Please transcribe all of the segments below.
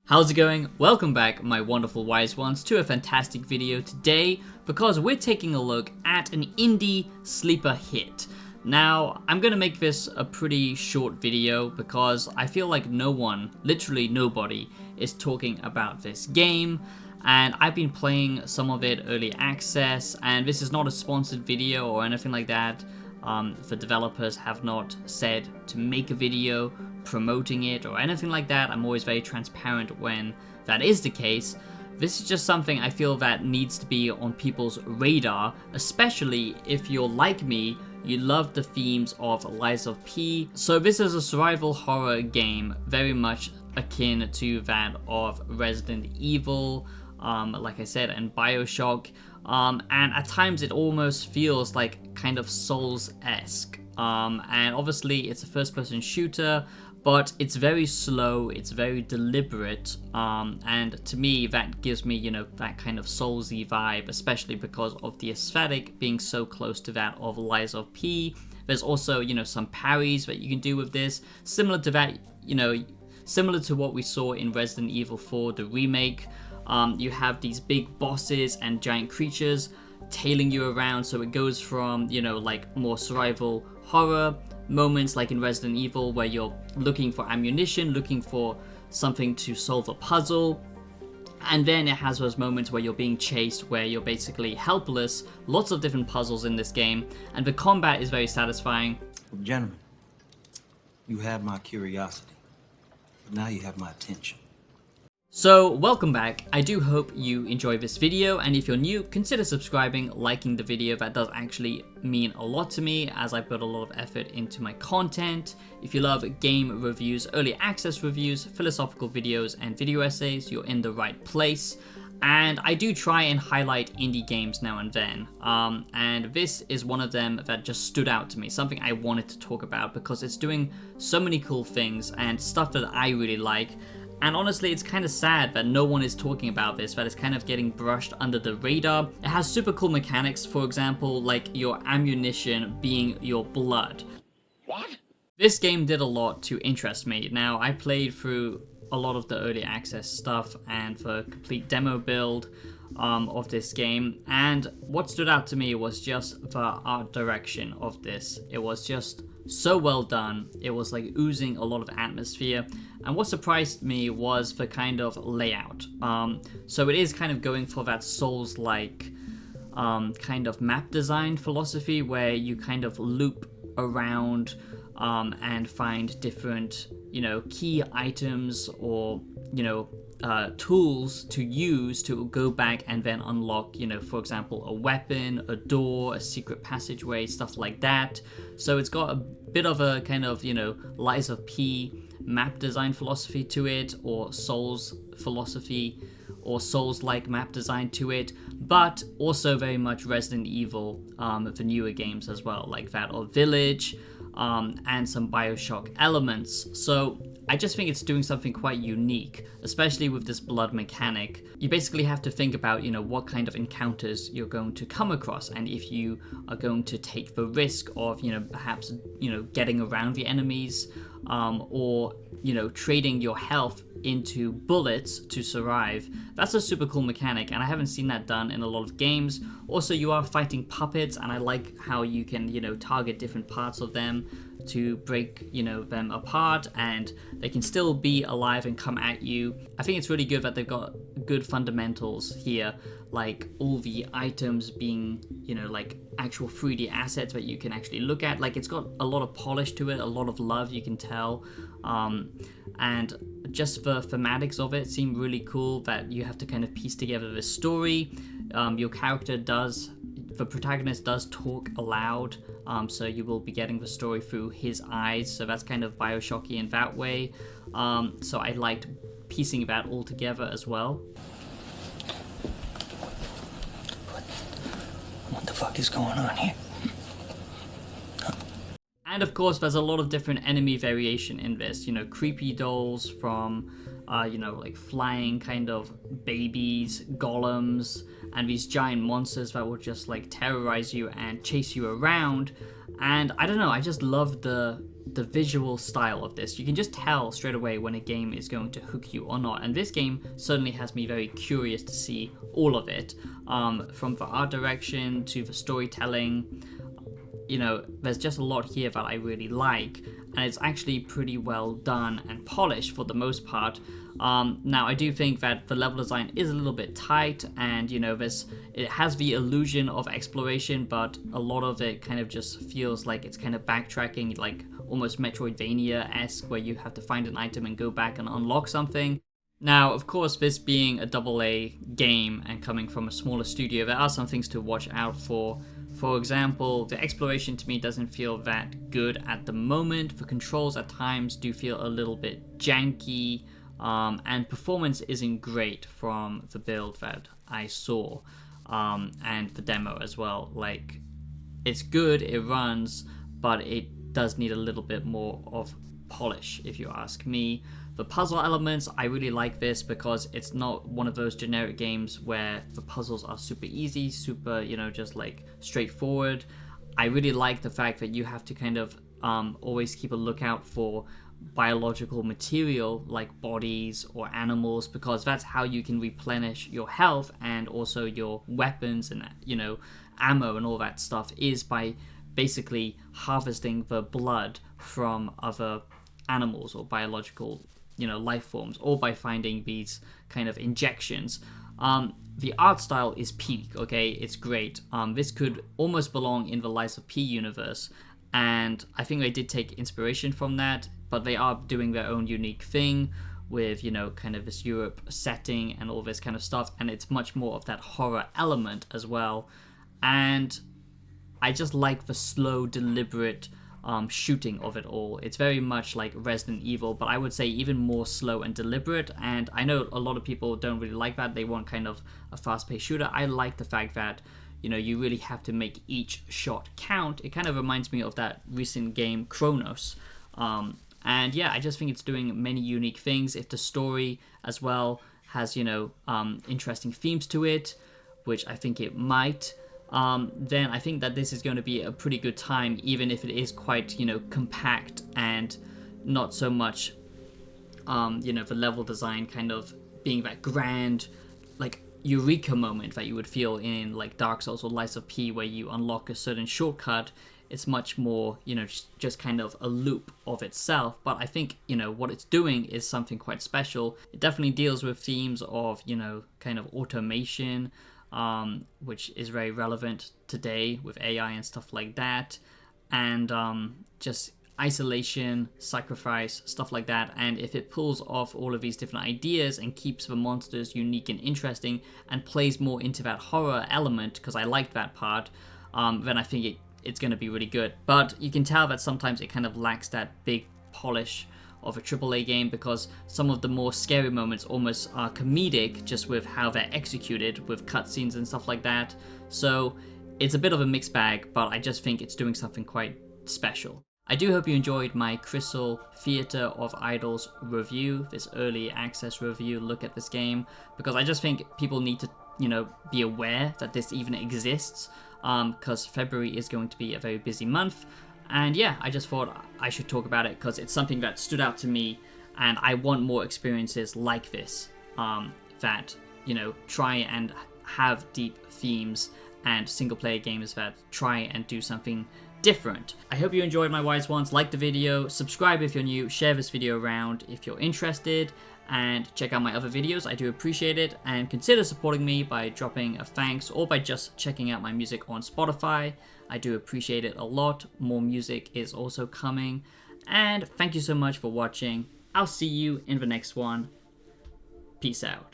How's it going? Welcome back, my wonderful wise ones, to a fantastic video today because we're taking a look at an indie sleeper hit. Now, I'm gonna make this a pretty short video because I feel like no one, literally nobody, is talking about this game, and I've been playing some of it early access, and this is not a sponsored video or anything like that. The developers have not said to make a video promoting it or anything like that. I'm always very transparent when that is the case. This is just something I feel that needs to be on people's radar, especially if you're like me, you love the themes of Lies of P. So this is a survival horror game very much akin to that of Resident Evil, like I said, and Bioshock. And at times it almost feels like kind of Souls-esque. And obviously it's a first-person shooter, but it's very slow, it's very deliberate, and to me that gives me, you know, that kind of Soulsy vibe, especially because of the aesthetic being so close to that of Lies of P. There's also, you know, some parries that you can do with this, similar to that, you know, similar to what we saw in Resident Evil 4, the remake. You have these big bosses and giant creatures tailing you around, so it goes from, you know, like more survival horror moments like in Resident Evil where you're looking for ammunition, looking for something to solve a puzzle, and then it has those moments where you're being chased, where you're basically helpless. Lots of different puzzles in this game, and the combat is very satisfying. Gentlemen, you had my curiosity, but now you have my attention. So, welcome back. I do hope you enjoy this video, and if you're new, consider subscribing, liking the video. That does actually mean a lot to me as I put a lot of effort into my content. If you love game reviews, early access reviews, philosophical videos, and video essays, you're in the right place. And I do try and highlight indie games now and then, and this is one of them that just stood out to me, something I wanted to talk about because it's doing so many cool things and stuff that I really like. And honestly, it's kind of sad that no one is talking about this, that it's kind of getting brushed under the radar. It has super cool mechanics, for example, like your ammunition being your blood. What? This game did a lot to interest me. Now, I played through a lot of the early access stuff and the complete demo build of this game, and what stood out to me was just the art direction of this. It was just so well done. It was like oozing a lot of atmosphere, and what surprised me was the kind of layout. So it is kind of going for that Souls-like kind of map design philosophy where you kind of loop around and find different, you know, key items or, you know, tools to use to go back and then unlock, you know, for example, a weapon, a door, a secret passageway, stuff like that. So it's got a bit of a kind of, you know, Lies of P map design philosophy to it, or Souls philosophy, or Souls-like map design to it, but also very much Resident Evil, the newer games as well, like that of Village, and some Bioshock elements. So I just think it's doing something quite unique, especially with this blood mechanic. You basically have to think about, you know, what kind of encounters you're going to come across, and if you are going to take the risk of, you know, perhaps, you know, getting around the enemies, or, you know, trading your health into bullets to survive. That's a super cool mechanic, and I haven't seen that done in a lot of games. Also, you are fighting puppets, and I like how you can, you know, target different parts of them to break, you know, them apart, and they can still be alive and come at you. I think it's really good that they've got good fundamentals here, like all the items being, you know, like actual 3D assets that you can actually look at. Like, it's got a lot of polish to it, a lot of love, you can tell, and just the thematics of it seem really cool, that you have to kind of piece together this story. Your character does, the protagonist does talk aloud, so you will be getting the story through his eyes, so that's kind of Bioshocky in that way. So I liked piecing that all together as well. What the fuck is going on here? And of course, there's a lot of different enemy variation in this, you know, creepy dolls from, you know, like flying kind of babies, golems, and these giant monsters that will just like terrorize you and chase you around. And I don't know, I just love the the visual style of this. You can just tell straight away when a game is going to hook you or not, and this game certainly has me very curious to see all of it, from the art direction to the storytelling. There's just a lot here that I really like, and it's actually pretty well done and polished for the most part. Now, I do think that the level design is a little bit tight, and it has the illusion of exploration, but a lot of it kind of just feels like it's kind of backtracking, like almost Metroidvania-esque, where you have to find an item and go back and unlock something. Now, of course, this being a AA game and coming from a smaller studio, there are some things to watch out for. For example, the exploration to me doesn't feel that good at the moment. The controls at times do feel a little bit janky, and performance isn't great from the build that I saw, and the demo as well. Like, it's good, it runs, but it does need a little bit more of polish, if you ask me. The puzzle elements, I really like this because it's not one of those generic games where the puzzles are super easy, super, just like straightforward. I really like the fact that you have to kind of always keep a lookout for biological material like bodies or animals, because that's how you can replenish your health, and also your weapons and ammo and all that stuff is by basically harvesting the blood from other animals or biological life forms, or by finding these kind of injections. The art style is peak, okay? It's great. This could almost belong in the Lies of P universe, and I think they did take inspiration from that, but they are doing their own unique thing with, kind of this Europe setting and all this kind of stuff, and it's much more of that horror element as well. And I just like the slow, deliberate shooting of it all. It's very much like Resident Evil, but I would say even more slow and deliberate, and I know a lot of people don't really like that. They want kind of a fast-paced shooter. I like the fact that you really have to make each shot count. It kind of reminds me of that recent game Chronos, and yeah, I just think it's doing many unique things. If the story as well has interesting themes to it, which I think it might, then I think that this is going to be a pretty good time, even if it is quite, compact and not so much, the level design kind of being that grand, like, eureka moment that you would feel in, like, Dark Souls or Lies of P, where you unlock a certain shortcut. It's much more, just kind of a loop of itself. But I think, what it's doing is something quite special. It definitely deals with themes of, kind of automation, which is very relevant today with AI and stuff like that, and just isolation, sacrifice, stuff like that. And if it pulls off all of these different ideas and keeps the monsters unique and interesting and plays more into that horror element, because I like that part, then I think it's going to be really good. But you can tell that sometimes it kind of lacks that big polish of a AAA game, because some of the more scary moments almost are comedic just with how they're executed with cutscenes and stuff like that. So it's a bit of a mixed bag, but I just think it's doing something quite special. I do hope you enjoyed my Crisol Theater of Idols review, this early access review look at this game, because I just think people need to, be aware that this even exists, because February is going to be a very busy month. And yeah, I just thought I should talk about it because it's something that stood out to me, and I want more experiences like this, that, try and have deep themes and single-player games that try and do something different. I hope you enjoyed my wise ones. Like the video, subscribe if you're new, share this video around if you're interested, and check out my other videos. I do appreciate it, and consider supporting me by dropping a thanks or by just checking out my music on Spotify. I do appreciate it a lot. More music is also coming, and thank you so much for watching. I'll see you in the next one. Peace out.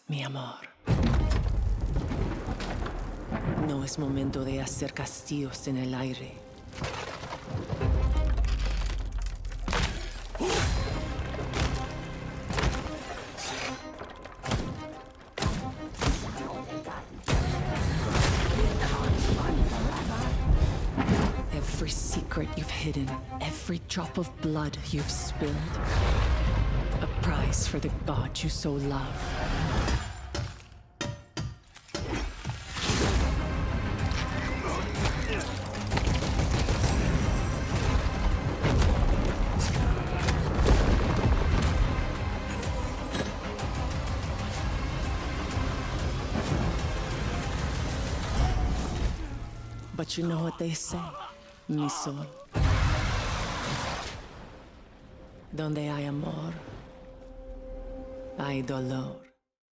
Mi amor. No es momento de hacer castillos en el aire. Every secret you've hidden hidden, every drop of blood you've spilled. A price for the god you so love. But you know what they say, mi sol. Donde hay amor, hay dolor.